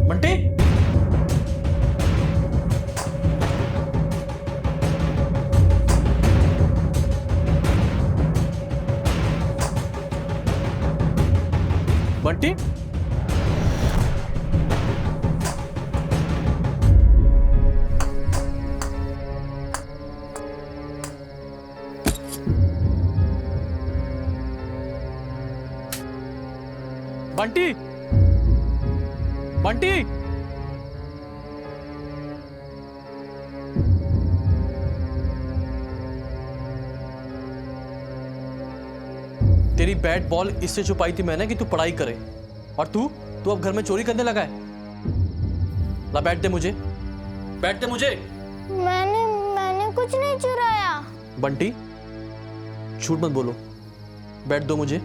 बंटी, बंटी, बंटी, बंटी, तेरी bat ball इससे छुपाई थी मैंने कि तू पढ़ाई करे, और तू अब घर में चोरी करने लगा है। ला बैट दे मुझे, बैट दे मुझे। मैंने कुछ नहीं चुराया। बंटी, झूठ मत बोलो, बैट दो मुझे।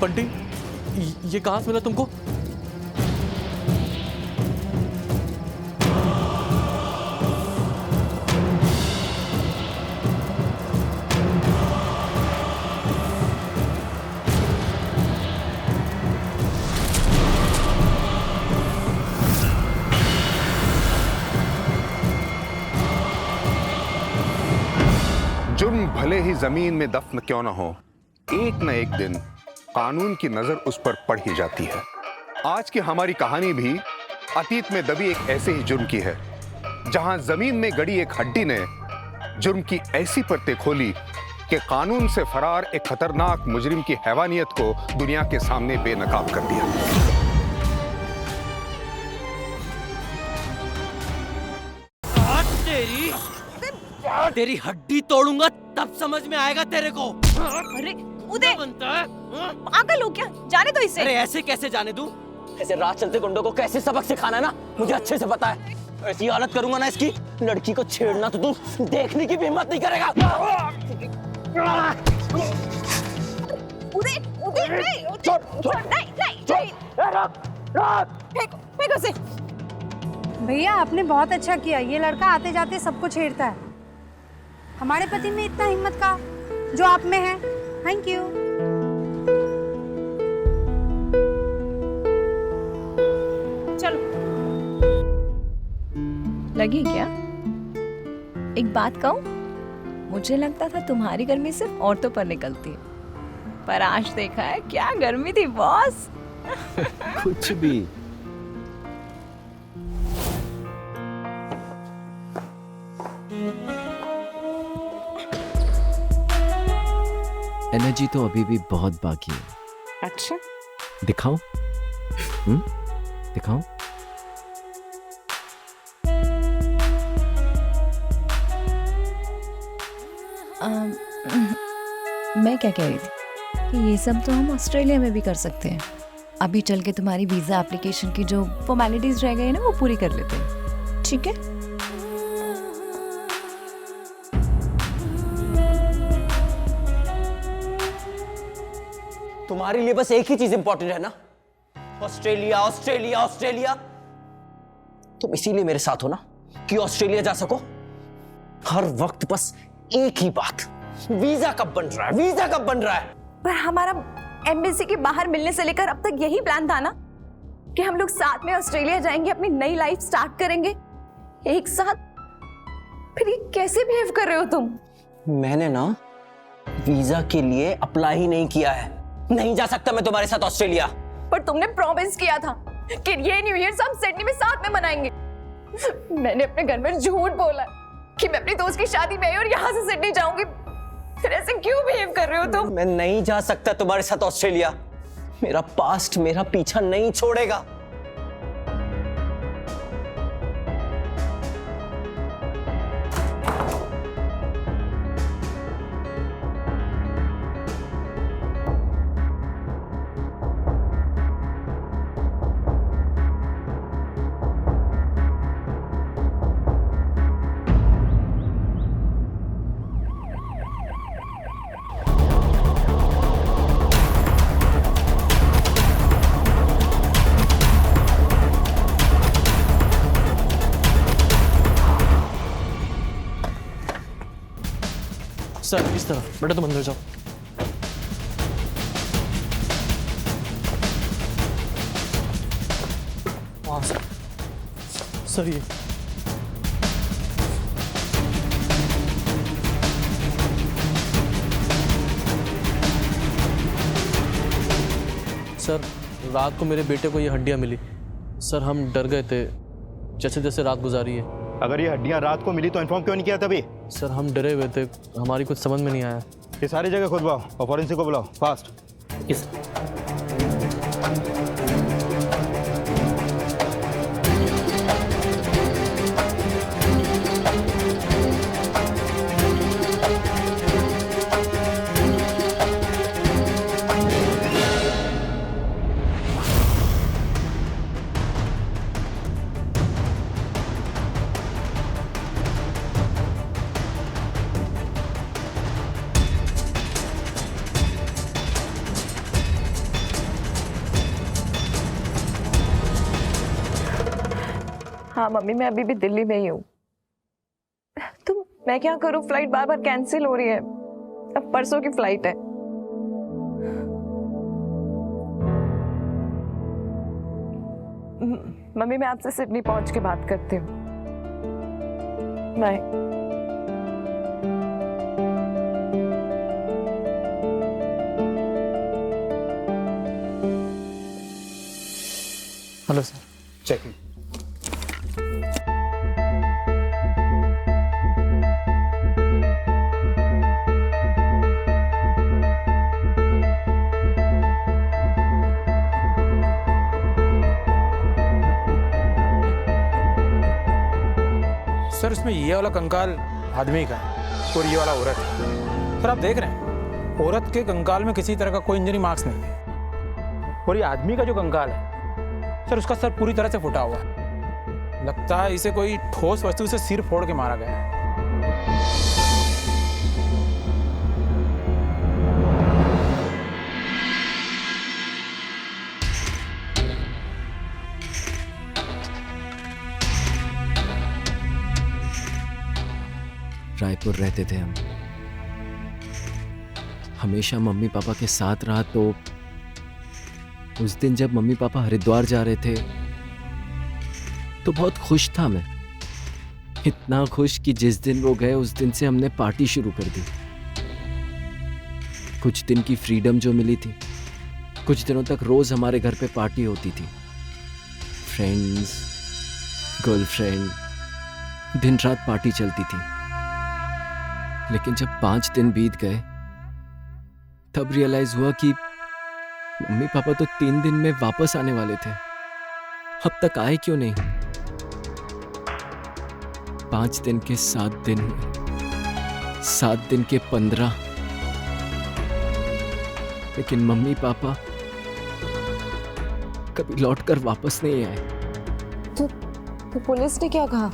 बंटी, ये कहां से मिला तुमको? जुर्म भले ही जमीन में दफन क्यों न हो, एक न एक दिन कानून की नजर उस पर पड़ ही जाती है। आज की हमारी कहानी भी अतीत में दबी एक ऐसे ही जुर्म की है, जहां जमीन में गड़ी एक हड्डी ने जुर्म की ऐसी परतें खोली कि कानून से फरार एक खतरनाक मुजरिम की हैवानियत को दुनिया के सामने बेनकाब कर दिया। तेरी हड्डी तोड़ूंगा तब समझ में आएगा तेरे को। अरे उदय, बनता है पागल हो क्या? जाने दो इसे। अरे ऐसे कैसे जाने दूं? ऐसे रात चलते गुंडों को कैसे सबक सिखाना है ना, मुझे अच्छे से पता है। ऐसी हालत करूंगा ना इसकी, लड़की को छेड़ना तो तू देखने की भी हिम्मत नहीं करेगा। उदय, उदय, नहीं, नहीं, फेंको उसे। भैया आपने बहुत अच्छा किया, ये लड़का आते जाते सबको छेड़ता है। हमारे पति में इतना हिम्मत का जो आप में है। Thank you. चलो। लगी क्या? एक बात कहूं, मुझे लगता था तुम्हारी गर्मी सिर्फ औरतों पर निकलती है, पर आज देखा है क्या गर्मी थी बॉस। कुछ भी। एनर्जी तो अभी भी बहुत बाकी है। अच्छा, दिखाऊं? दिखाऊं? मैं क्या कह रही थी कि ये सब तो हम ऑस्ट्रेलिया में भी कर सकते हैं। अभी चल के तुम्हारी वीजा एप्लीकेशन की जो फॉर्मेलिटीज रह गई है ना, वो पूरी कर लेते हैं, ठीक है? तुम्हारे लिए बस एक ही चीज इंपॉर्टेंट है ना, ऑस्ट्रेलिया, ऑस्ट्रेलिया, ऑस्ट्रेलिया। तुम इसीलिए मेरे साथ हो ना कि ऑस्ट्रेलिया जा सको। हर वक्त बस एक ही बात, वीजा कब बन रहा है, वीजा कब बन रहा है। पर हमारा एम्बेसी के बाहर मिलने से लेकर अब तक यही प्लान था ना कि हम लोग साथ में ऑस्ट्रेलिया जाएंगे, अपनी नई लाइफ स्टार्ट करेंगे एक साथ। फिर ये कैसे बिहेव कर रहे हो तुम? मैंने ना वीजा के लिए अप्लाई ही नहीं किया है, नहीं जा सकता मैं तुम्हारे साथ ऑस्ट्रेलिया। पर तुमने प्रॉमिस किया था कि ये न्यू ईयर हम सिडनी में साथ में मनाएंगे। मैंने अपने घर में झूठ बोला कि मैं अपनी दोस्त की शादी में आई और यहाँ से सिडनी जाऊंगी। फिर ऐसे क्यों बिहेव कर रहे हो तुम? मैं नहीं जा सकता तुम्हारे साथ ऑस्ट्रेलिया, मेरा पास्ट मेरा पीछा नहीं छोड़ेगा। सर इस तरह, बेटा तुम अंदर जाओ। हाँ सर ये सर, रात को मेरे बेटे को ये हड्डियां मिली। सर हम डर गए थे जैसे जैसे रात गुजारी है। अगर ये हड्डियां रात को मिली तो इन्फॉर्म क्यों नहीं किया तभी? सर हम डरे हुए थे, हमारी कुछ समझ में नहीं आया। ये सारी जगह खुदवाओ और फॉरेंसिक को बुलाओ फास्ट। इस हाँ मम्मी, मैं अभी भी दिल्ली में ही हूँ। तो मैं क्या करूँ, फ्लाइट बार बार कैंसिल हो रही है। अब परसों की फ्लाइट है। मम्मी मैं आपसे सिडनी पहुंच के बात करती हूँ। Bye. Hello sir. Check. Sir इसमें ये वाला कंकाल आदमी का है और ये वाला औरत है। सर आप देख रहे हैं औरत के कंकाल में किसी तरह का कोई इंजरी मार्क्स नहीं है और ये आदमी का जो कंकाल है सर उसका सर पूरी तरह से फुटा हुआ है। लगता है इसे कोई ठोस वस्तु से सिर फोड़ के मारा गया है। रायपुर रहते थे हम, हमेशा मम्मी पापा के साथ रहा। तो उस दिन जब मम्मी पापा हरिद्वार जा रहे थे तो बहुत खुश था मैं, इतना खुश कि जिस दिन वो गए उस दिन से हमने पार्टी शुरू कर दी। कुछ दिन की फ्रीडम जो मिली थी, कुछ दिनों तक रोज हमारे घर पे पार्टी होती थी। फ्रेंड्स, गर्लफ्रेंड, दिन रात पार्टी चलती थी। लेकिन जब 5 दिन बीत गए तब रियलाइज हुआ कि मम्मी पापा तो 3 दिन में वापस आने वाले थे, अब तक आए क्यों नहीं? 5 दिन के 7 दिन, 7 दिन के 15, लेकिन मम्मी पापा कभी लौटकर वापस नहीं आए। तो पुलिस ने क्या कहा?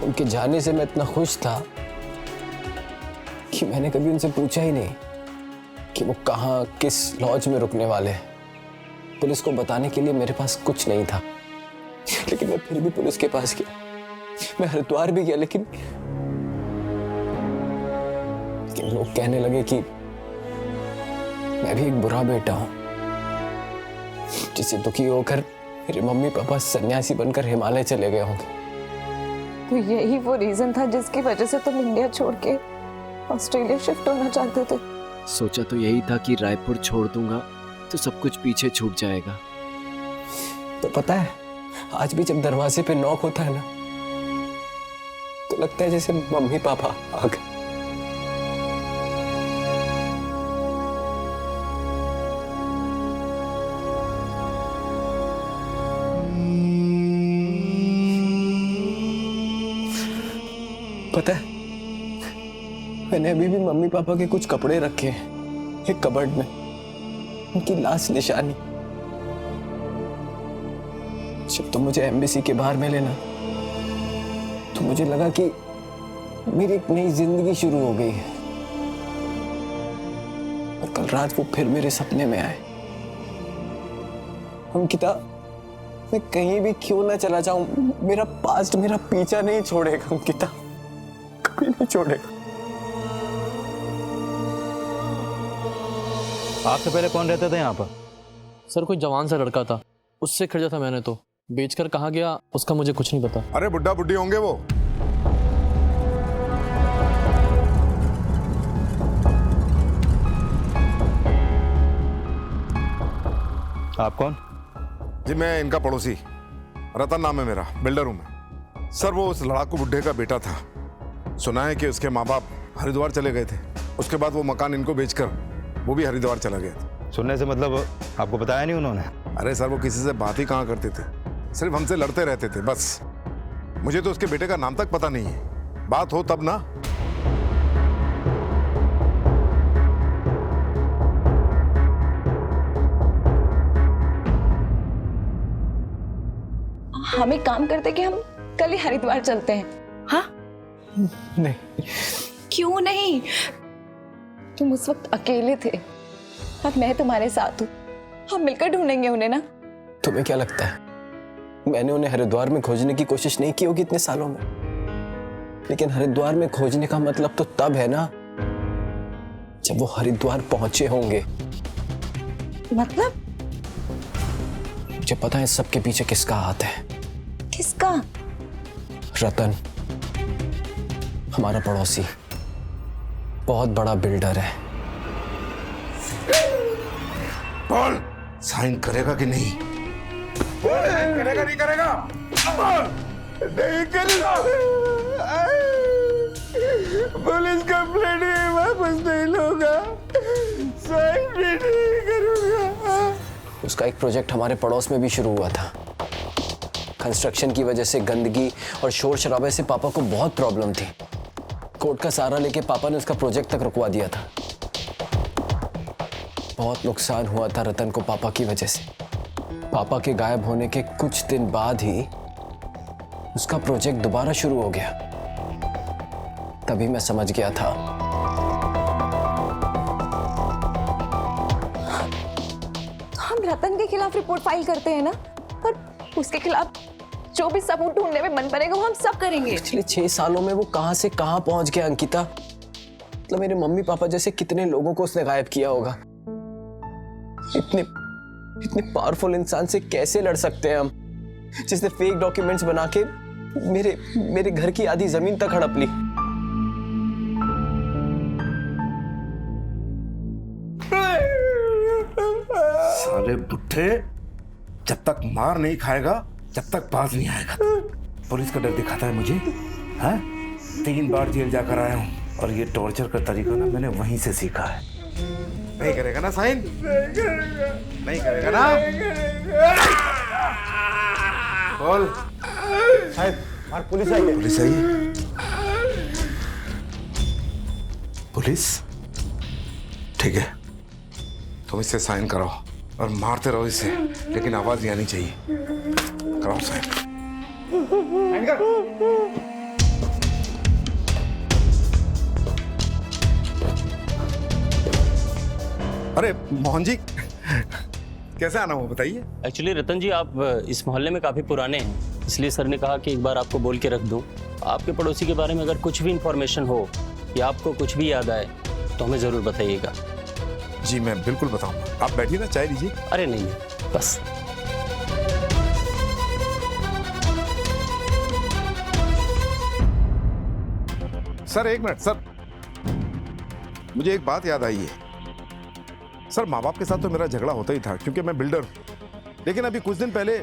उनके जाने से मैं इतना खुश था कि मैंने कभी उनसे पूछा ही नहीं कि वो कहाँ किस लॉज में रुकने वाले हैं। पुलिस को बताने के लिए मेरे पास कुछ नहीं था, लेकिन मैं फिर भी पुलिस के पास गया। मैं हरिद्वार भी गया, लेकिन लोग कहने लगे कि मैं भी एक बुरा बेटा हूं जिसे दुखी होकर मेरे मम्मी पापा सन्यासी बनकर हिमालय चले गए होंगे। तो यही वो रीजन था जिसकी वजह से तुम इंडिया छोड़ के ऑस्ट्रेलिया शिफ्ट होना चाहते थे? सोचा तो यही था कि रायपुर छोड़ दूंगा तो सब कुछ पीछे छूट जाएगा। तो पता है, आज भी जब दरवाजे पे नॉक होता है ना तो लगता है जैसे मम्मी पापा आ गए। पता है, मैंने अभी भी मम्मी पापा के कुछ कपड़े रखे हैं एक कबर्ड में, उनकी लास्ट निशानी। जब तो मुझे एम्बेसी के बाहर मिले ना तो मुझे लगा कि मेरी एक नई जिंदगी शुरू हो गई है। और कल रात वो फिर मेरे सपने में आए। अंकिता, मैं कहीं भी क्यों ना चला जाऊं, मेरा पास्ट मेरा पीछा नहीं छोड़ेगा अंकिता। कभी नहीं छोड़ेगा। आपसे पहले कौन रहता था यहाँ पर? सर कोई जवान सा लड़का था, उससे खरीदा था मैंने, तो बेचकर कहाँ गया उसका मुझे कुछ नहीं पता। अरे बुड्ढा बुड्ढी होंगे वो। आप कौन? जी मैं इनका पड़ोसी, रतन नाम है मेरा, बिल्डर हूं मैं। सर वो उस लड़ाकू बुड्ढे का बेटा था। सुना है कि उसके माँ बाप हरिद्वार चले गए थे, उसके बाद वो मकान इनको बेचकर वो भी हरिद्वार चला गया था। सुनने से मतलब आपको बताया नहीं उन्होंने? अरे सर वो किसी से बात ही कहाँ करते थे, सिर्फ हमसे लड़ते रहते थे बस। मुझे तो उसके बेटे का नाम तक पता नहीं है, बात हो तब ना। हम एक काम करते कि हम कल ही हरिद्वार चलते हैं। हाँ नहीं। क्यों नहीं? तुम उस वक्त अकेले थे, अब मैं तुम्हारे साथ हूँ, हम मिलकर ढूंढेंगे उन्हें ना। तुम्हें क्या लगता है मैंने उन्हें हरिद्वार में खोजने की कोशिश नहीं की होगी इतने सालों में? लेकिन हरिद्वार में खोजने का मतलब तो तब है ना जब वो हरिद्वार पहुंचे होंगे। मतलब? मुझे पता है सबके पीछे किसका हाथ है। किसका? रतन, हमारा पड़ोसी, बहुत बड़ा बिल्डर है। बोल साइन करेगा कि नहीं? करेगा नहीं करेगा? नहीं करेगा। पुलिस कंप्लेंट वापस नहीं लूंगा, साइन भी नहीं करूंगा। उसका एक प्रोजेक्ट हमारे पड़ोस में भी शुरू हुआ था। कंस्ट्रक्शन की वजह से गंदगी और शोर शराबे से पापा को बहुत प्रॉब्लम थी। कोर्ट का सहारा लेके पापा ने उसका प्रोजेक्ट तक रुकवा दिया था। बहुत नुकसान हुआ था रतन को पापा की वजह से। पापा के गायब होने के कुछ दिन बाद ही उसका प्रोजेक्ट दोबारा शुरू हो गया। तभी मैं समझ गया था तो हम रतन के खिलाफ रिपोर्ट फाइल करते हैं ना, और उसके खिलाफ जो भी सबूत ढूंढने में मन बनेगा वो हम सब करेंगे। पिछले 6 सालों में वो कहां से कहां पहुंच गया अंकिता। मतलब मेरे मम्मी पापा जैसे कितने लोगों को उसने गायब किया होगा। इतने पावरफुल इंसान से कैसे लड़ सकते हैं हम, जिसने फेक डॉक्यूमेंट्स बना के मेरे घर की आधी जमीन तक हड़प ली। साले बुड्ढे, जब तक मार नहीं खाएगा जब तक बाज नहीं आएगा। पुलिस का डर दिखाता है मुझे, हैं? 3 बार जेल जाकर आया हूँ और ये टॉर्चर का तरीका ना मैंने वहीं से सीखा है। नहीं करेगा ना साइन? नहीं करेगा ना? बोल। साहब, बाहर पुलिस आई है। पुलिस आई है? पुलिस? ठीक है, तुम इससे साइन कराओ और मारते रहो इसे, लेकिन आवाज नहीं आनी चाहिए। कराओ साइन। अरे मोहन जी, कैसे आना हो बताइए। एक्चुअली रतन जी, आप इस मोहल्ले में काफ़ी पुराने हैं, इसलिए सर ने कहा कि एक बार आपको बोल के रख दूं। आपके पड़ोसी के बारे में अगर कुछ भी इंफॉर्मेशन हो या आपको कुछ भी याद आए तो हमें ज़रूर बताइएगा। जी मैं बिल्कुल बताऊंगा। आप बैठिए ना, चाय लीजिए। अरे नहीं नहीं, बस। सर एक मिनट सर, मुझे एक बात याद आई है। सर माँ बाप के साथ तो मेरा झगड़ा होता ही था क्योंकि मैं बिल्डर हूं, लेकिन अभी कुछ दिन पहले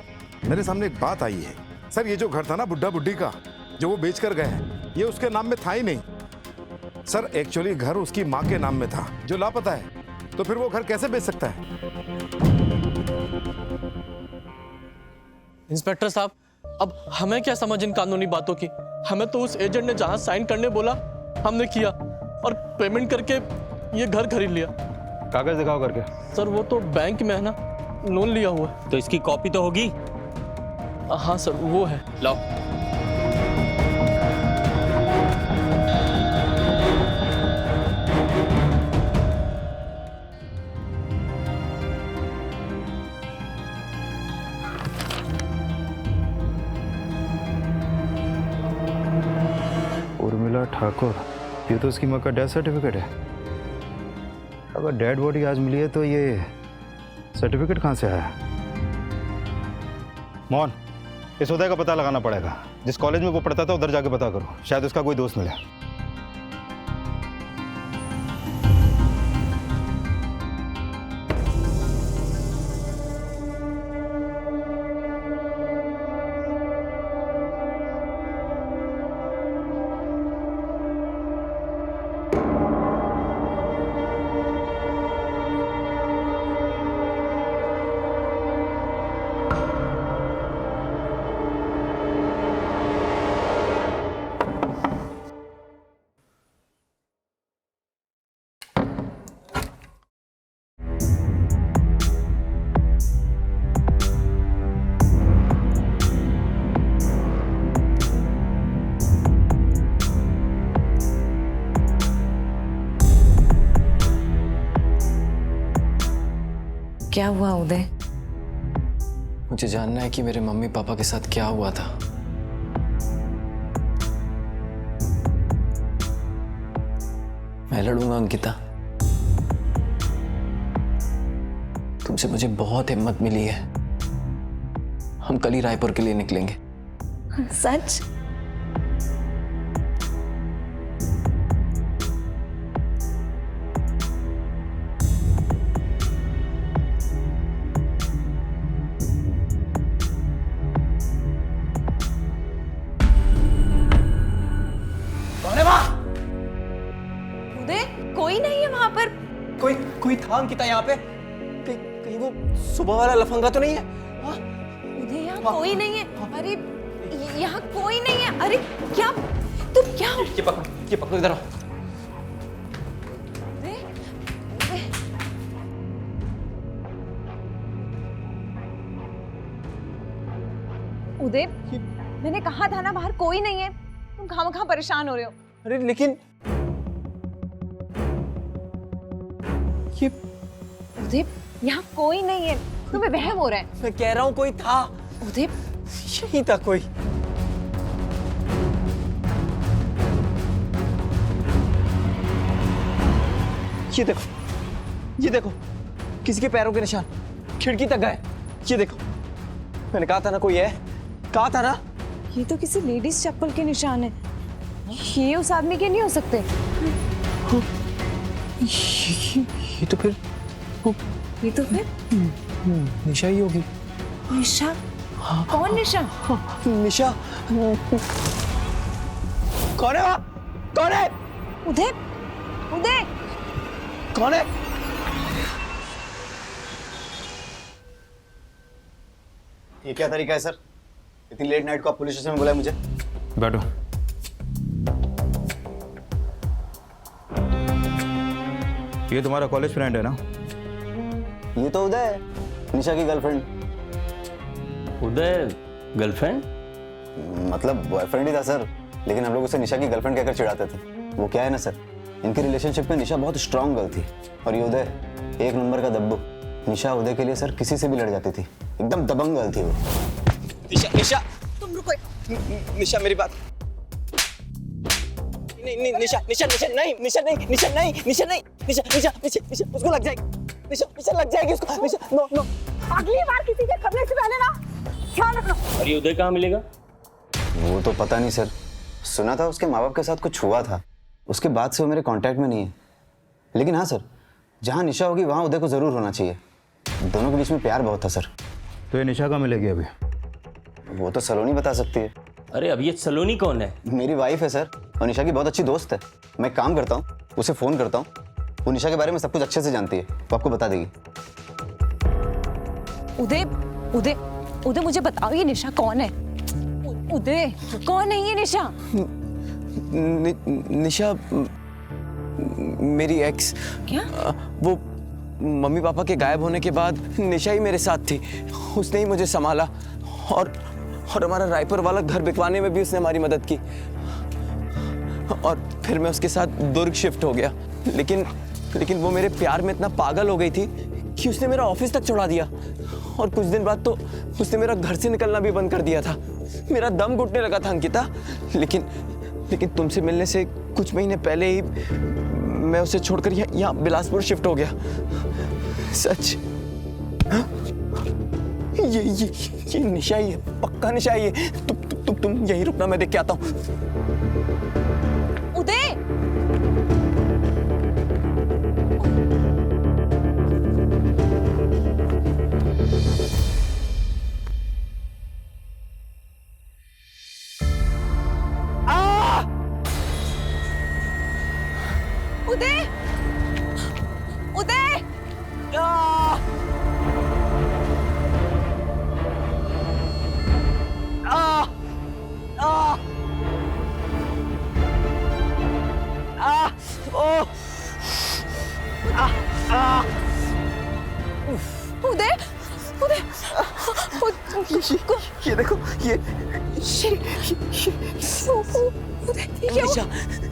मेरे सामने एक बात आई है। सर ये जो घर था ना बुड्ढा बुड्ढी का, जो वो बेच कर गए हैं, ये उसके नाम में था ही नहीं। सर एक्चुअली घर उसकी माँ के नाम में था जो लापता है, तो फिर वो घर कैसे बेच सकता है? इंस्पेक्टर साहब, अब हमें क्या समझ इन कानूनी बातों की। हमें तो उस एजेंट ने जहां साइन करने बोला हमने किया और पेमेंट करके ये घर खरीद लिया। कागज दिखाओ करके। सर वो तो बैंक में है ना, लोन लिया हुआ है। तो इसकी कॉपी तो होगी? हाँ सर वो है, लाओ। उर्मिला ठाकुर, ये तो उसकी माँ का डेथ सर्टिफिकेट है। अगर डेड बॉडी आज मिली है तो ये सर्टिफिकेट कहाँ से आया? मोहन, इस उदय का पता लगाना पड़ेगा। जिस कॉलेज में वो पढ़ता था उधर जाके पता करो, शायद उसका कोई दोस्त मिले। क्या हुआ उदय? मुझे जानना है कि मेरे मम्मी पापा के साथ क्या हुआ था। मैं लड़ूंगा अंकिता। तुमसे मुझे बहुत हिम्मत मिली है। हम कल ही रायपुर के लिए निकलेंगे। सच? कोई नहीं है वहां पर। कोई था अंकिता यहाँ पे? कहीं वो सुबह वाला लफंगा तो नहीं है? उदय यहाँ कोई नहीं है। अरे यहाँ कोई नहीं है। अरे क्या तुम क्या? ये पकड़ो इधर आओ। उदय, मैंने कहा था ना बाहर कोई नहीं है। तुम खामखा परेशान हो रहे हो। अरे लेकिन उदय, यहाँ कोई नहीं है। तुम्हें वहम हो रहा है। मैं कह रहा हूँ कोई था। उदय, यही था कोई। ये देखो किसी के पैरों के निशान खिड़की तक गए। ये देखो, मैंने कहा था ना कोई है, कहा था ना। ये तो किसी लेडीज चप्पल के निशान है। ये उस आदमी के नहीं हो सकते। ये तो फिर निशा ही होगी। निशा? कौन निशा? निशा कौन है? कौन है? उदय, उदय, कौन है? ये क्या तरीका है सर? इतनी लेट नाइट को आप पुलिस स्टेशन में बुलाए मुझे? बैठो। ये तुम्हारा कॉलेज फ्रेंड है ना? ये तो उदय है, निशा की गर्लफ्रेंड। उदय गर्लफ्रेंड? मतलब बॉयफ्रेंड ही था सर, लेकिन हम लोग उसे निशा की गर्लफ्रेंड कहकर चिढ़ाते थे। वो क्या है ना सर, इनके रिलेशनशिप में निशा बहुत स्ट्रांग गर्ल थी और ये उदय एक नंबर का दब्बू। निशा उदय के लिए सर किसी से भी लड़ जाती थी। एकदम दबंग गर्ल थी वो। निशा तुम रुको। निशा मेरी बात। नहीं निशा नहीं उसको लग जाएगी। निशा लग जाएगी उसको। निशा नो। अगली बार किसी के खबरे से पहले ना ध्यान रखना। और ये उदय कहाँ मिलेगा? वो तो पता नहीं सर, सुना था उसके माँ बाप के साथ कुछ हुआ था, उसके बाद से वो मेरे कांटेक्ट में नहीं है। लेकिन हाँ सर, जहाँ निशा होगी वहाँ उदय को जरूर होना चाहिए। दोनों के बीच में प्यार बहुत था सर। तो ये निशा कहाँ मिलेगी अभी? वो तो सलोनी बता सकती है। अरे अब ये सलोनी कौन है? मेरी वाइफ है सर, और निशा की बहुत अच्छी दोस्त है। मैं काम करता हूँ, उसे फोन करता हूँ, वो निशा के बारे में सब कुछ अच्छे से जानती है, वो आपको बता देगी। उदय, उदय, उदय मुझे बताओ ये निशा कौन है? उदय कौन है ये निशा? निशा मेरी एक्स। क्या? वो मम्मी पापा के गायब होने के बाद निशा ही मेरे साथ थी। उसने ही मुझे संभाला और हमारा रायपुर वाला घर बिकवाने में भी उसने हमारी मदद की। और फिर मैं उसके साथ दुर्ग शिफ्ट हो गया। लेकिन वो मेरे प्यार में इतना पागल हो गई थी कि उसने मेरा ऑफिस तक छोड़ा दिया। और कुछ दिन बाद तो उसने मेरा घर से निकलना भी बंद कर दिया था। मेरा दम घुटने लगा था अंकिता। लेकिन तुमसे मिलने से कुछ महीने पहले ही मैं उसे छोड़कर यहाँ बिलासपुर शिफ्ट हो गया। सच। हाँ? ये निशा ही है, पक्का निशा ही है। तुम यहीं रुकना, मैं देख के आता हूँ। उदय, उदय, उदय, उदय, उदय, ये देखो, ये उदय, क्या हुआ?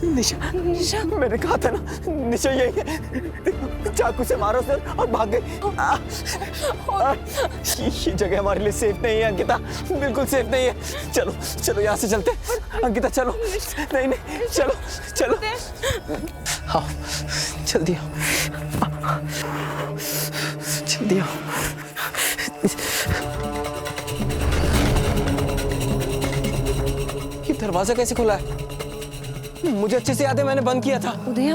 निशा, निशा, मैंने कहा था ना, निशा यही है। चाकू से मारो सर और भाग गए। ये जगह हमारे लिए सेफ नहीं है अंकिता, बिल्कुल सेफ नहीं है। चलो चलो यहाँ से चलते। अंकिता चलो। नहीं नहीं, चलो चलो। हाँ जल्दी आओ, जल्दी आओ। ये दरवाजा कैसे खुला है? मुझे अच्छे से याद है, मैंने बंद किया था। उदय,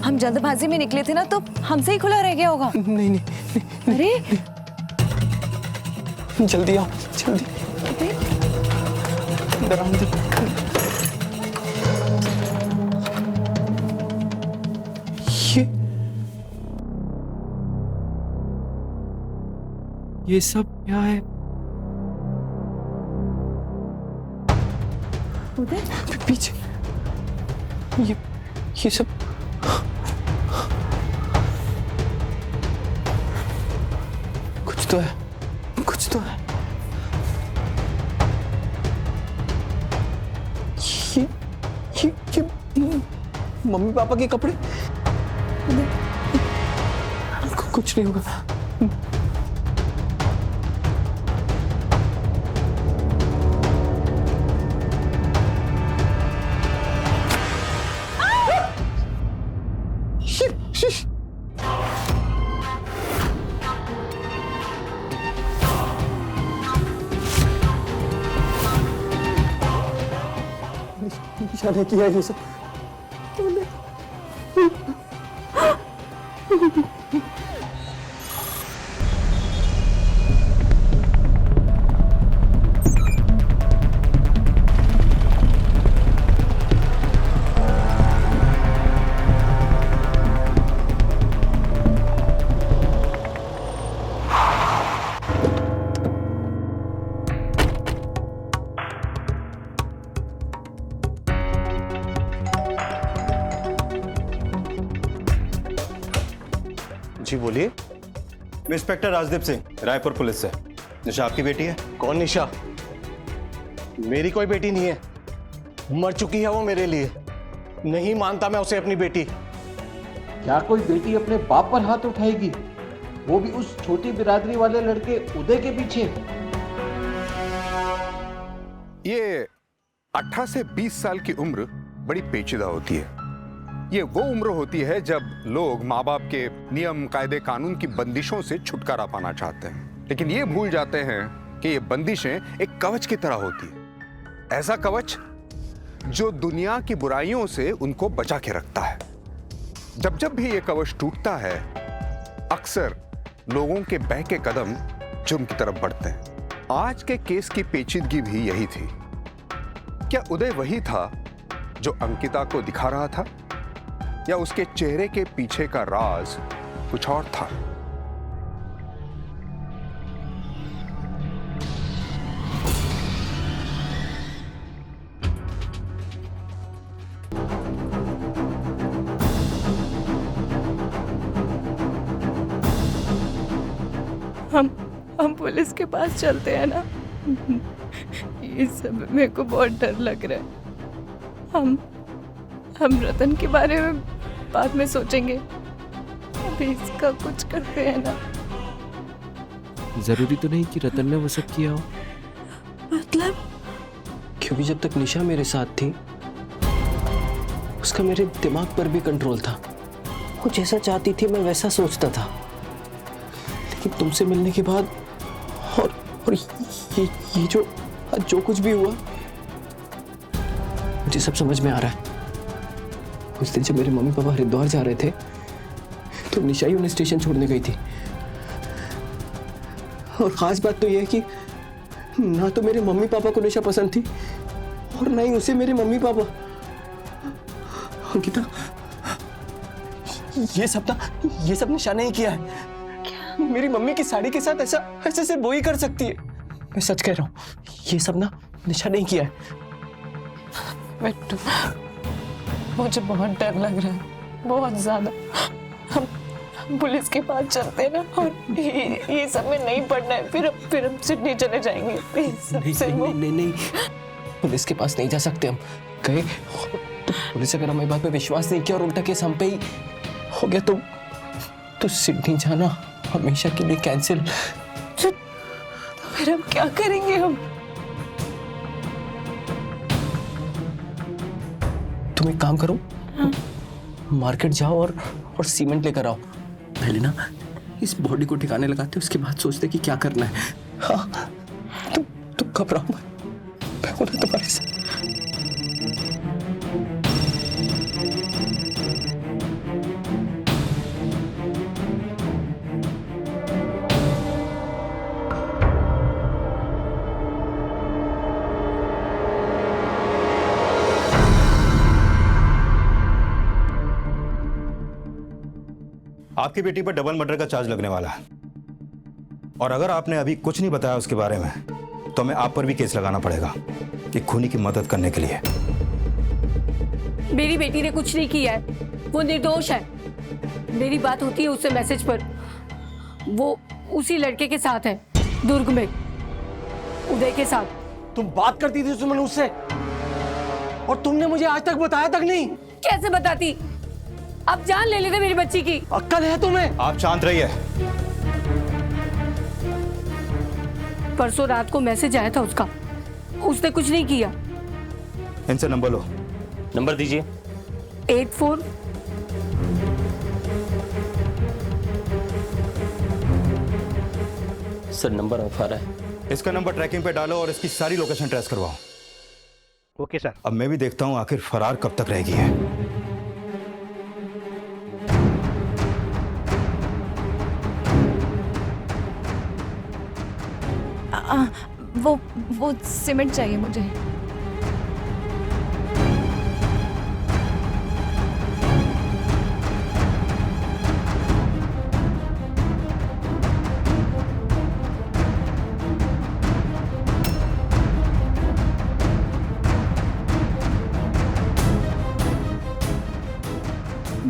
हम जल्दबाजी में निकले थे ना, तो हमसे ही खुला रह गया होगा। नहीं नहीं, अरे जल्दी आओ, जल्दी। दरवाजा ये सब क्या है? उदय, पीछे ये सब कुछ तो है, कुछ तो है। ये मम्मी पापा के कपड़े। कुछ नहीं होगा। निशा ने किया ये सब। जी बोलिए। इंस्पेक्टर राजदीप सिंह, रायपुर पुलिस से। निशा आपकी बेटी है? कौन निशा? मेरी कोई बेटी नहीं है, मर चुकी है वो मेरे लिए। नहीं मानता मैं उसे अपनी बेटी। क्या कोई बेटी अपने बाप पर हाथ उठाएगी, वो भी उस छोटी बिरादरी वाले लड़के उदय के पीछे? ये 18 से 20 साल की उम्र बड़ी पेचीदा होती है। ये वो उम्र होती है जब लोग माँ बाप के नियम कायदे कानून की बंदिशों से छुटकारा पाना चाहते हैं, लेकिन ये भूल जाते हैं कि ये बंदिशें एक कवच की तरह होती है। ऐसा कवच जो दुनिया की बुराइयों से उनको बचा के रखता है। जब जब भी ये कवच टूटता है, अक्सर लोगों के बहके कदम जुर्म की तरफ बढ़ते हैं। आज के केस की पेचीदगी भी यही थी। क्या उदय वही था जो अंकिता को दिखा रहा था, या उसके चेहरे के पीछे का राज कुछ और था? हम पुलिस के पास चलते हैं ना। ये सब मेरे को बहुत डर लग रहा है। हम रतन के बारे में बाद में सोचेंगे, अभी इसका कुछ करते हैं ना। जरूरी तो नहीं कि रतन ने वो सब किया हो। मतलब? क्योंकि जब तक निशा मेरे साथ थी, उसका मेरे दिमाग पर भी कंट्रोल था। वो जैसा चाहती थी मैं वैसा सोचता था। लेकिन तुमसे मिलने के बाद और ये जो कुछ भी हुआ, मुझे सब समझ में आ रहा है। उस दिन जब मेरे मम्मी पापा हरिद्वार जा रहे थे तो निशा ही उन्हें स्टेशन छोड़ने गई थी। और खास बात तो यह है कि ना तो मेरे मम्मी पापा को निशा पसंद थी और ना ही उसे मेरे मम्मी पापा। अंकिता, ये सब निशा ने ही किया है। मेरी मम्मी की साड़ी के साथ ऐसा सिर्फ वो ही कर सकती है। मैं सच कह रहा हूँ, ये सब ना निशा ने ही किया है। बिट्टू, मुझे बहुत डर लग रहा है, बहुत ज्यादा। हम पुलिस के पास चलते हैं ना, और ये सब में नहीं पड़ना है। फिर हम सिडनी चले जाएंगे। नहीं, पुलिस के पास नहीं जा सकते हम। गए तो पुलिस अगर हमारी बात पे विश्वास नहीं किया और उल्टा केस हम पे ही हो गया तो सिडनी जाना हमेशा के लिए कैंसिल। फिर हम क्या करेंगे? हम तुम एक काम करो, मार्केट जाओ और सीमेंट लेकर आओ। पहले ना इस बॉडी को ठिकाने लगाते, उसके बाद सोचते कि क्या करना है। हाँ, तुम घबराओ मत, मैं हूं ना तुम्हारे साथ। आपकी बेटी पर डबल मर्डर का चार्ज लगने वाला है, और अगर आपने अभी कुछ नहीं बताया उसके बारे में तो हमें आप पर भी केस लगाना पड़ेगा, एक खूनी की मदद करने के लिए। मेरी बेटी ने कुछ नहीं किया है, वो निर्दोष है। मेरी बात होती है उससे मैसेज पर, वो उसी लड़के के साथ है, दुर्ग में, उदय के साथ। तुम बात करती थी सुमन उससे, और तुमने मुझे आज तक बताया तक नहीं। कैसे बताती? अब जान ले लेते मेरी बच्ची की। अक्ल है तुम्हें? आप शांत रहिए। परसों रात को मैसेज आया था उसका, उसने कुछ नहीं किया। इनसे नंबर लो। नंबर दीजिए। 84। सर नंबर ऑफ आ रहा है। इसका नंबर ट्रैकिंग पे डालो और इसकी सारी लोकेशन ट्रेस करवाओ। Okay sir. अब मैं भी देखता हूं आखिर फरार कब तक रहेगी है। वो सीमेंट चाहिए मुझे।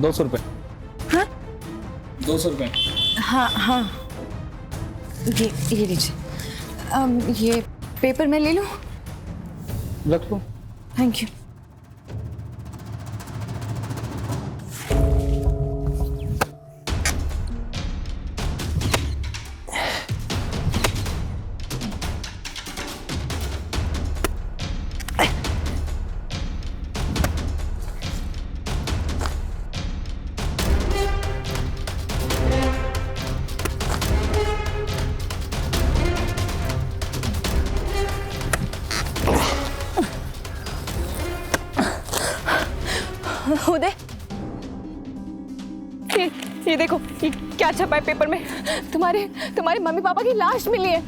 ₹200। हाँ? 200 रुपए। हाँ, ये लीजिए। ये पेपर मैं ले लूं? रख लो। Thank you. उदय, ये देखो, ये क्या छपा है पेपर में? तुम्हारे मम्मी पापा की लाश मिली है,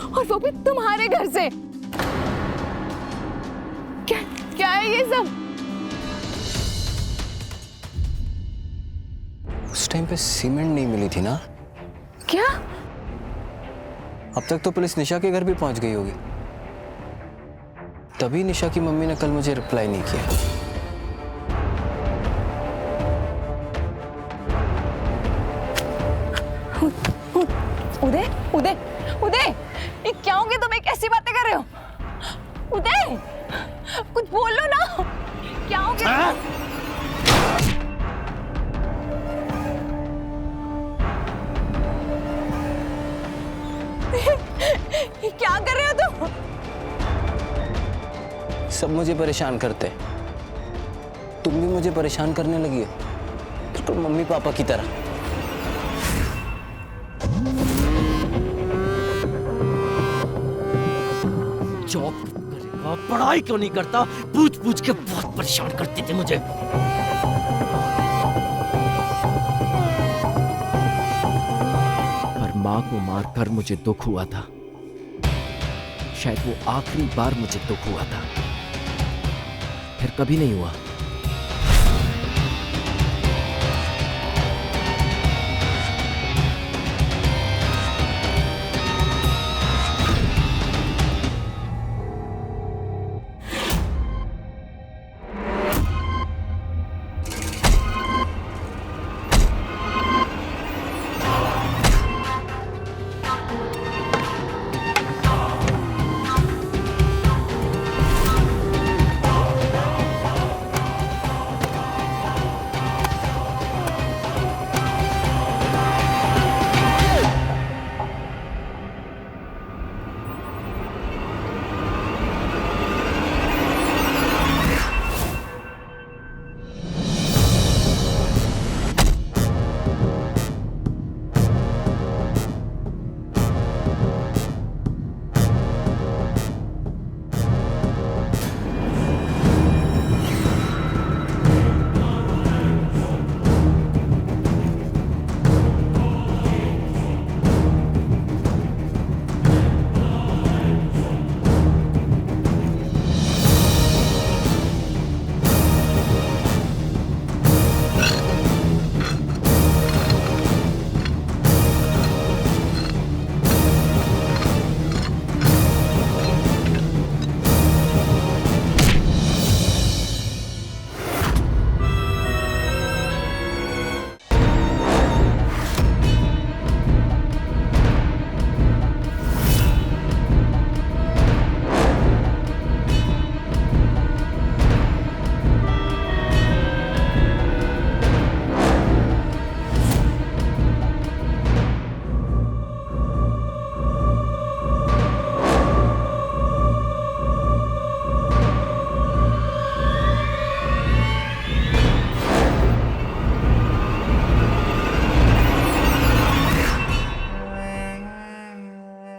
और वो भी तुम्हारे घर से। क्या है ये सब? उस टाइम पे सीमेंट नहीं मिली थी ना? क्या? अब तक तो पुलिस निशा के घर भी पहुंच गई होगी, तभी निशा की मम्मी ने कल मुझे रिप्लाई नहीं किया। उदय, ये क्या हो गया? तुम एक ऐसी बातें कर रहे हो? उदय, कुछ बोलो ना, क्या हो गया? ये क्या कर रहे हो तुम? सब मुझे परेशान करते, तुम भी मुझे परेशान करने लगी हो, बिल्कुल मम्मी पापा की तरह। जॉब करेगा, पढ़ाई क्यों नहीं करता, पूछ पूछ के बहुत परेशान करते थे मुझे। पर माँ को मारकर मुझे दुख हुआ था। शायद वो आखिरी बार मुझे दुख हुआ था, फिर कभी नहीं हुआ।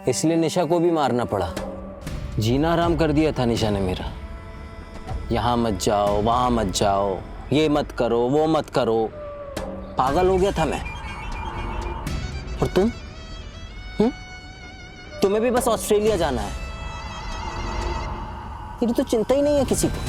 इसलिए निशा को भी मारना पड़ा। जीना आराम कर दिया था निशा ने मेरा। यहाँ मत जाओ, वहाँ मत जाओ, ये मत करो, वो मत करो। पागल हो गया था मैं। और तुम? तुम्हें भी बस ऑस्ट्रेलिया जाना है। ये तो चिंता ही नहीं है किसी को।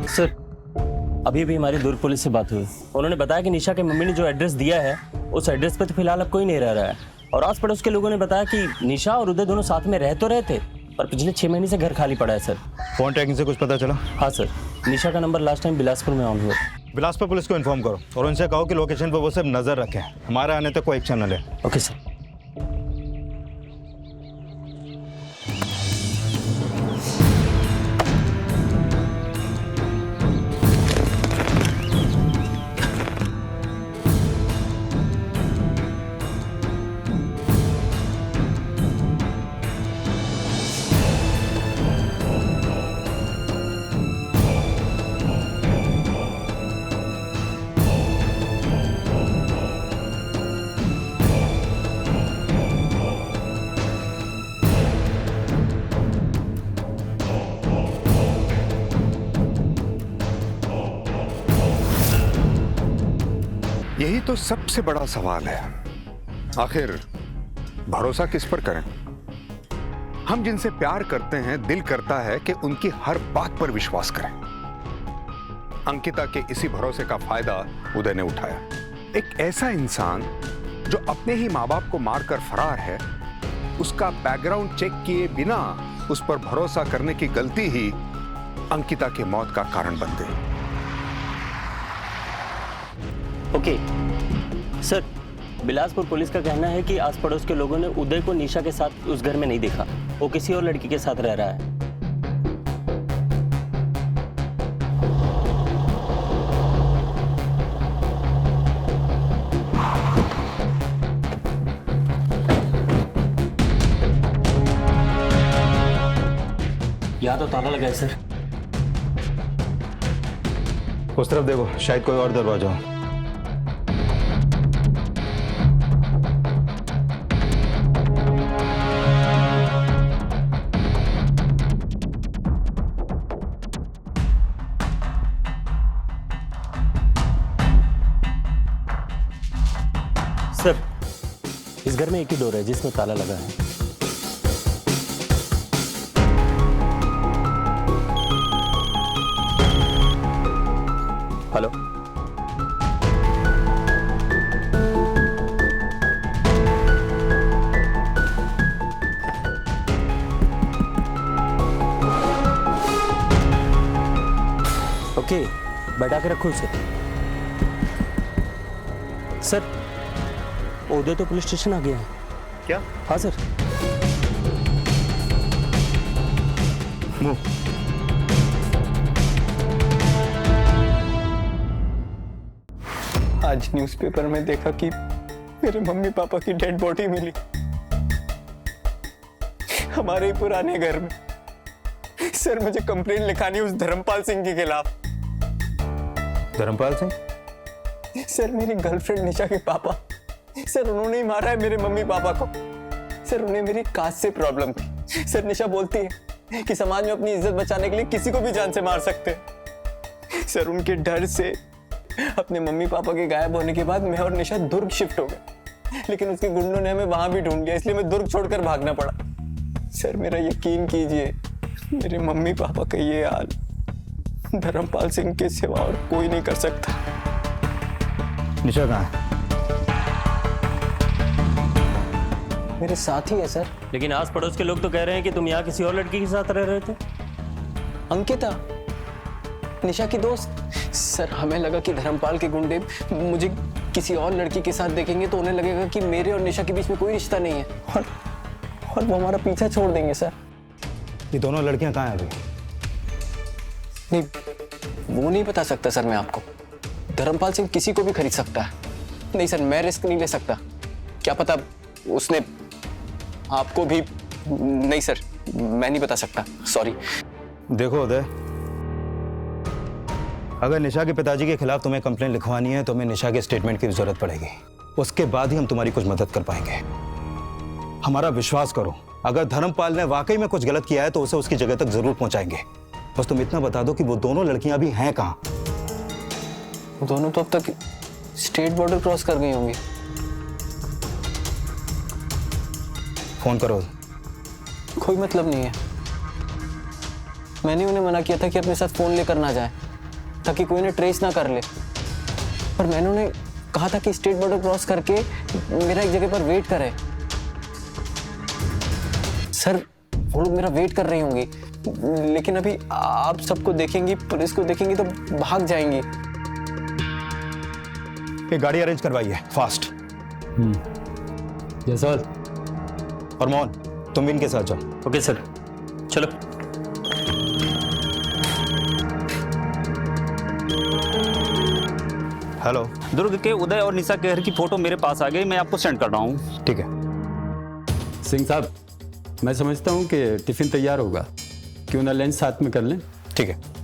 सर, अभी भी हमारी दुर्ग पुलिस से बात हुई। उन्होंने बताया कि निशा के मम्मी ने जो एड्रेस दिया है उस एड्रेस पे तो फिलहाल अब कोई नहीं रह रहा है। और आस पड़ोस के लोगों ने बताया कि निशा और उदय दोनों साथ में रह तो रहे थे, पर पिछले 6 महीने से घर खाली पड़ा है सर। फोन ट्रैकिंग से कुछ पता चला? हाँ सर, निशा का नंबर लास्ट टाइम बिलासपुर में ऑन हुआ। बिलासपुर पुलिस को इन्फॉर्म करो और उनसे कहो कि लोकेशन पर वो सब नजर रखें, हमारे आने तक कोई एक्शन न ले। Okay sir. यही तो सबसे बड़ा सवाल है, आखिर भरोसा किस पर करें? हम जिनसे प्यार करते हैं, दिल करता है कि उनकी हर बात पर विश्वास करें। अंकिता के इसी भरोसे का फायदा उदय ने उठाया। एक ऐसा इंसान जो अपने ही माँ बाप को मारकर फरार है, उसका बैकग्राउंड चेक किए बिना उस पर भरोसा करने की गलती ही अंकिता की मौत का कारण बन गई। ओके सर, बिलासपुर पुलिस का कहना है कि आस पड़ोस के लोगों ने उदय को निशा के साथ उस घर में नहीं देखा। वो किसी और लड़की के साथ रह रहा है। यहाँ तो ताला लगा है सर। उस तरफ देखो, शायद कोई और दरवाजा हो। सर, इस घर में एक ही डोर है जिसमें ताला लगा है। हेलो, ओके, बैठा के रखो इसे। सर, उदय तो पुलिस स्टेशन आ गया है। क्या? हाँ सर। आज न्यूज़पेपर में देखा कि मेरे मम्मी पापा की डेड बॉडी मिली हमारे ही पुराने घर में। सर, मुझे कंप्लेंट लिखानी उस धर्मपाल सिंह के खिलाफ। धर्मपाल सिंह? सर, मेरी गर्लफ्रेंड निशा के पापा, सर उन्होंने ही मारा है मेरे मम्मी पापा को। सर, उन्हें मेरी कास्ट से प्रॉब्लम थी। सर, निशा बोलती है कि समाज में अपनी इज्जत बचाने के लिए किसी को भी जान से मार सकते हैं। सर, उनके डर से अपने मम्मी पापा के गायब होने के बाद मैं और निशा दुर्ग शिफ्ट हो गए, लेकिन उसके गुंडों ने हमें वहां भी ढूंढ लिया, इसलिए मैं दुर्ग छोड़कर भागना पड़ा। सर, मेरा यकीन कीजिए, मेरे मम्मी पापा का ये हाल धर्मपाल सिंह के सिवा और कोई नहीं कर सकता। निशा कहाँ है? मेरे साथ ही है सर। लेकिन आस पड़ोस के लोग तो कह रहे हैं कि तुम यहाँ किसी और लड़की के साथ रह रहे थे। अंकिता, निशा की दोस्त। सर, हमें लगा कि धर्मपाल के गुंडे मुझे किसी और लड़की के साथ देखेंगे तो उन्हें लगेगा कि मेरे और निशा के बीच में कोई रिश्ता नहीं है और वो हमारा पीछा छोड़ देंगे सर। ये दोनों लड़कियां कहाँ हैं अभी? नहीं, वो नहीं बता सकता सर मैं आपको। धर्मपाल सिंह किसी को भी खरीद सकता है। नहीं सर, मैं रिस्क नहीं ले सकता। क्या पता उसने आपको भी। नहीं सर, मैं नहीं बता सकता, सॉरी। देखो उदय, अगर निशा के पिताजी के खिलाफ तुम्हें कंप्लेंट लिखवानी है तो हमें निशा के स्टेटमेंट की जरूरत पड़ेगी। उसके बाद ही हम तुम्हारी कुछ मदद कर पाएंगे। हमारा विश्वास करो, अगर धर्मपाल ने वाकई में कुछ गलत किया है तो उसे उसकी जगह तक जरूर पहुंचाएंगे। बस तुम इतना बता दो कि वो दोनों लड़कियां अभी हैं कहाँ? दोनों तो अब तक स्टेट बॉर्डर क्रॉस कर गई होंगी। फोन करो। कोई मतलब नहीं है। मैंने उन्हें मना किया था कि अपने साथ फोन लेकर ना जाए ताकि कोई उन्हें ट्रेस ना कर ले, पर मैंने उन्हें कहा था कि स्टेट बॉर्डर क्रॉस करके मेरा एक जगह पर वेट करे। सर, वो लोग मेरा वेट कर रही होंगी, लेकिन अभी आप सबको देखेंगी, पुलिस को देखेंगी तो भाग जाएंगी। एक गाड़ी अरेंज करवाइए, फास्ट। Yes sir. और मोहन, तुम भी इनके साथ जाओ। ओके सर, चलो। हेलो, दुर्ग के उदय और निशा के घर की फोटो मेरे पास आ गई, मैं आपको सेंड कर रहा हूँ। ठीक है। सिंह साहब, मैं समझता हूँ कि टिफिन तैयार होगा, क्यों ना लंच साथ में कर लें? ठीक है।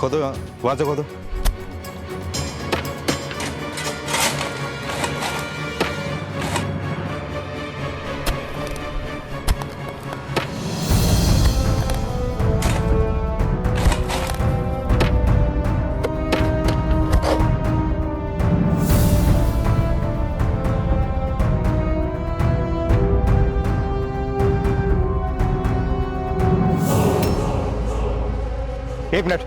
खोदो, वहां से खोदो। एक मिनट।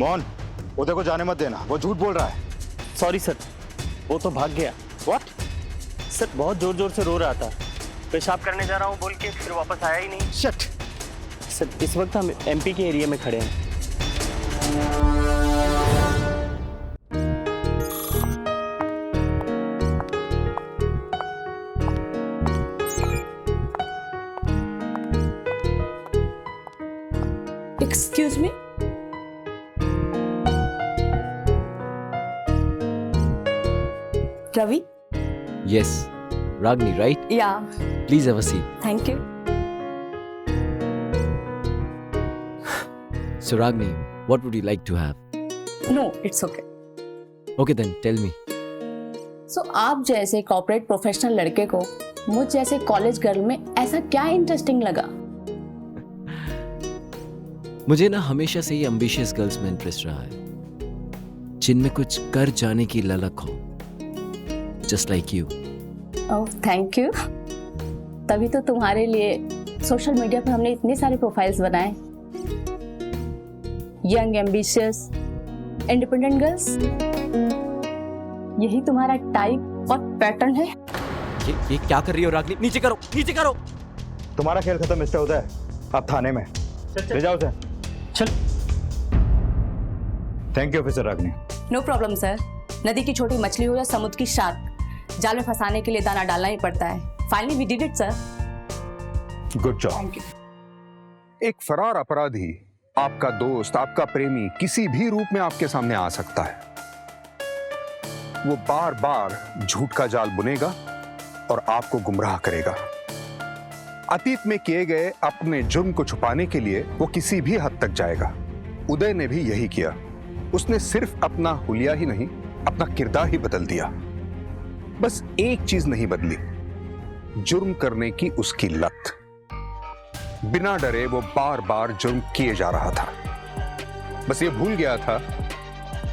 मोहन, उदय को जाने मत देना, वो झूठ बोल रहा है। सॉरी सर, वो तो भाग गया। व्हाट? सर बहुत जोर जोर से रो रहा था, पेशाब करने जा रहा हूँ बोल के फिर वापस आया ही नहीं। शिट। सर इस वक्त हम एमपी के एरिया में खड़े हैं। Excuse me? Ravi? Yes, Ragini, right? Yeah, Please have a seat. thank you. So, Ragini, what would you like to have? No, it's okay. Okay, then tell me. So, आप जैसे corporate professional लड़के को मुझ जैसे college girl में ऐसा क्या interesting लगा? मुझे ना हमेशा से ही एम्बिशियस गर्ल्स में इंटरेस्ट रहा है, जिनमें कुछ कर जाने की ललक हो, just like you. Oh thank you. तभी तो तुम्हारे लिए सोशल मीडिया पर हमने इतने सारे प्रोफाइल्स बनाए। यंग एम्बिशियस इंडिपेंडेंट गर्ल्स, यही तुम्हारा टाइप और पैटर्न है। ये क्या कर रही हो रागनी? नीचे करो, नीचे करो। तुम्हारा खेल खत्म मिस्टर उदय, आप थाने में ले जाओ उसे। चल। Thank you officer Ragini. No problem sir. नदी की छोटी मछली हो या समुद्र की शार्क, जाल में फंसाने के लिए दाना डालना ही पड़ता है। Finally we did it sir. Good job. Thank you. एक फरार अपराधी, आपका दोस्त, आपका प्रेमी किसी भी रूप में आपके सामने आ सकता है। वो बार बार झूठ का जाल बुनेगा और आपको गुमराह करेगा। अतीत में किए गए अपने जुर्म को छुपाने के लिए वो किसी भी हद तक जाएगा। उदय ने भी यही किया। उसने सिर्फ अपना हुलिया ही नहीं, अपना किरदार ही बदल दिया। बस एक चीज नहीं बदली, जुर्म करने की उसकी लत। बिना डरे वो बार बार जुर्म किए जा रहा था। बस ये भूल गया था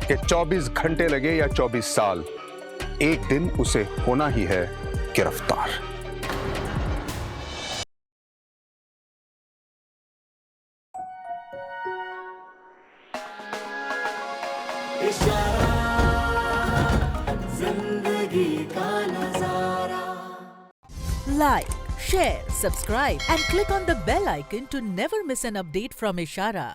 कि 24 घंटे लगे या 24 साल, एक दिन उसे होना ही है गिरफ्तार। Like, share, subscribe and click on the bell icon to never miss an update from Ishara.